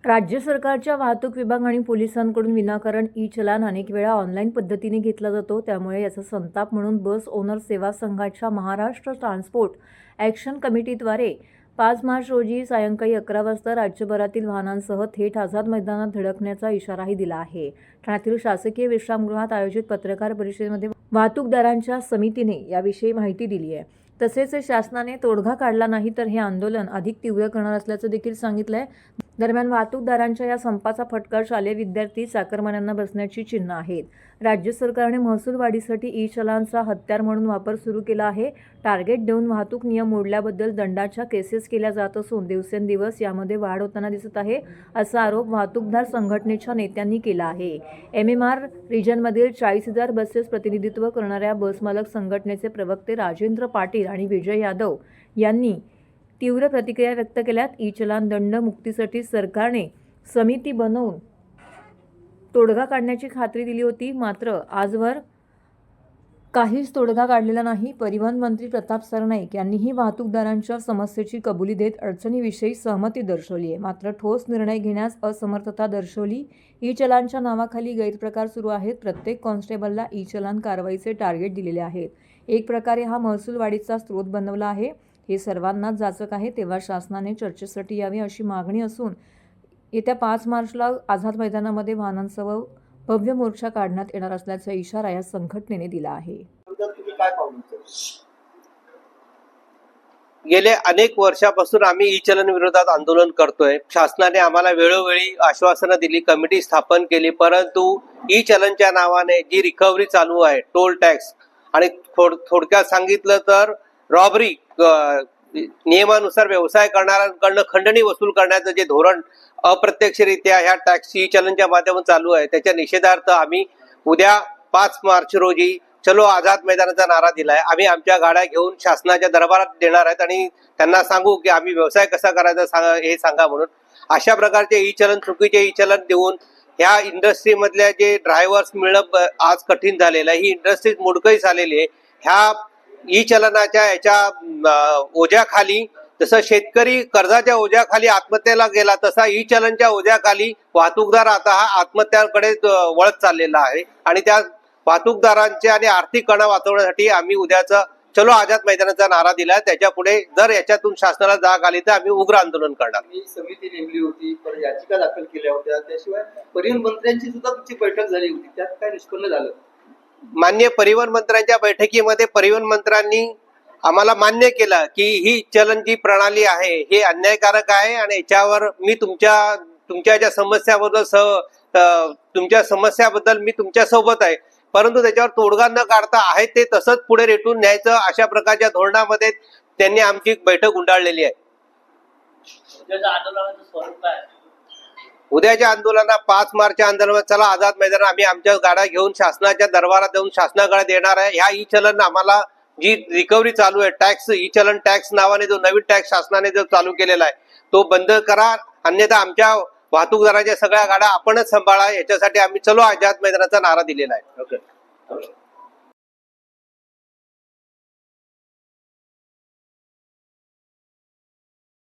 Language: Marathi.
राज्य सरकारच्या वाहतूक विभाग आणि पोलिसांकडून विनाकारण ई-चलान अनेक वेळा ऑनलाईन पद्धतीने घेतला जातो. त्यामुळे याचा संताप म्हणून बस ओनर सेवा संघाच्या महाराष्ट्र ट्रान्सपोर्ट ॲक्शन कमिटीद्वारे 5 मार्च रोजी सायंकाळी 11 वाजता राज्यभरातील वाहनांसह थेट आझाद मैदानात धडकण्याचा इशाराही दिला आहे. ठाण्यातील शासकीय विश्रामगृहात आयोजित पत्रकार परिषदेमध्ये वाहतूकदारांच्या समितीने याविषयी माहिती दिली आहे. तसेच शासनाने तोडगा काढला नाही तर हे आंदोलन अधिक तीव्र करणार असल्याचं देखील सांगितलंय. दरम्यान वाहतूकदारांच्या या संपाचा फटका शालेय विद्यार्थी, चाकरमान्यांना बसण्याची चिन्ह आहेत. राज्य सरकारने महसूल वाढीसाठी ई-चलानचा हत्यार म्हणून वापर सुरू केला आहे. टार्गेट देऊन वाहतूक नियम मोडल्याबद्दल दंडाच्या केसेस केल्या जात असून दिवसेंदिवस यामध्ये वाढ होताना दिसत आहे, असा आरोप वाहतूकदार संघटनेच्या नेत्यांनी केला आहे. MMR रिजनमधील 40,000 बसेस प्रतिनिधित्व करणाऱ्या बसमालक संघटनेचे प्रवक्ते राजेंद्र पाटील आणि विजय यादव यांनी तीव्र प्रतिक्रिया व्यक्त केल्यात. ई-चलान दंड मुक्तीसाठी सरकारने समिती बनवून तोडगा काढण्याची खात्री दिली होती, मात्र आजवर काहीच तोडगा काढलेला नाही. परिवहन मंत्री प्रताप सरनाईक यांनीही वाहतूकदारांच्या समस्येची कबुली देत अडचणीविषयी सहमती दर्शवली आहे, मात्र ठोस निर्णय घेण्यास असमर्थता दर्शवली. ई-चलानच्या नावाखाली गैरप्रकार सुरू आहेत. प्रत्येक कॉन्स्टेबलला ई-चलान कारवाईचे टार्गेट दिलेले आहेत. एक प्रकारे हा महसूल वाढीचा स्रोत बनवला आहे. हे सर्वांनाच जाचक आहे. तेव्हा शासनाने चर्चेसाठी यावे अशी मागणी असून येत्या 5 मार्चला आझाद मैदानामध्ये वाहनांसह भव्य मोर्चा काढण्यात येणार असल्याचा इशारा या संघटनेने दिला आहे. गेले अनेक वर्षापासून आम्ही ई-चलन विरोधात आंदोलन करतोय. शासनाने आम्हाला वेळोवेळी आश्वासनं दिली, कमिटी स्थापन केली, परंतु ई-चलनच्या नावाने जी रिकव्हरी चालू आहे, टोल टॅक्स आणि थोडक्यात सांगितलं तर रॉबरी, नियमानुसार व्यवसाय करणाऱ्यांकडनं खंडणी वसूल करण्याचं जे धोरण अप्रत्यक्षरित्या ह्या टॅक्स ई-चलनच्या माध्यमातून चालू आहे, त्याच्या निषेधार्थ आम्ही उद्या 5 मार्च रोजी चलो आझाद मैदानाचा नारा दिलाय. आम्ही आमच्या गाड्या घेऊन शासनाच्या दरबारात देणार आहेत आणि त्यांना सांगू की आम्ही व्यवसाय कसा करायचा हे सांगा म्हणून. अशा प्रकारचे ई-चलन, चुकीचे ई-चलन देऊन ह्या इंडस्ट्रीमधल्या जे ड्रायव्हर्स मिळणं आज कठीण झालेलं आहे. ही इंडस्ट्री मोडकळीस आलेली आहे. ह्या ई-चलनाच्या याच्या ओझ्याखाली जसं शेतकरी कर्जाच्या ओझ्याखाली आत्महत्येला गेला, तसा ई-चलनच्या ओझ्याखाली वाहतूकदार आता हा आत्महत्याकडे वळत चाललेला आहे. आणि त्या वाहतूकदारांचे आणि आर्थिक कणा वाचवण्यासाठी आम्ही उद्याचा चलो आझाद मैदानाचा नारा दिला. त्याच्या पुढे जर याच्यातून शासनाला जाग आली तर आम्ही उग्र आंदोलन करणार. समिती नेमली होती, पण याचिका दाखल केल्या होत्या, त्याशिवाय परिवहन मंत्र्यांची सुद्धा तुमची बैठक झाली होती, त्यात काय निष्पन्न झालं? माननीय परिवहन मंत्र्यांच्या बैठकीमध्ये परिवहन मंत्र्यांनी आम्हाला मान्य केलं की ही चलन जी प्रणाली आहे हे अन्यायकारक आहे आणि याच्यावर मी तुमच्या समस्याबद्दल मी तुमच्या सोबत आहे, परंतु त्याच्यावर तोडगा न काढता आहे ते तसंच पुढे रेटून न्यायचं, अशा प्रकारच्या धोरणामध्ये त्यांनी आमची बैठक गुंडाळलेली आहे. उद्याच्या आंदोलनात 5 मार्चच्या आंदोलनात चला आझाद मैदान आम्ही आमच्या गाड्या घेऊन शासनाच्या दरबारात जाऊन शासनाकडे देणार आहे. ह्या ई-चलन आम्हाला जी रिकव्हरी चालू आहे, टॅक्स ई-चलन टॅक्स नावाने जो नवीन टॅक्स शासनाने जो चालू केलेला आहे तो बंद करा, अन्यथा आमच्या वाहतूकदारांच्या सगळ्या गाड्या आपणच सांभाळा. याच्यासाठी आम्ही चलो आझाद मैदानाचा नारा दिलेला आहे. ओके.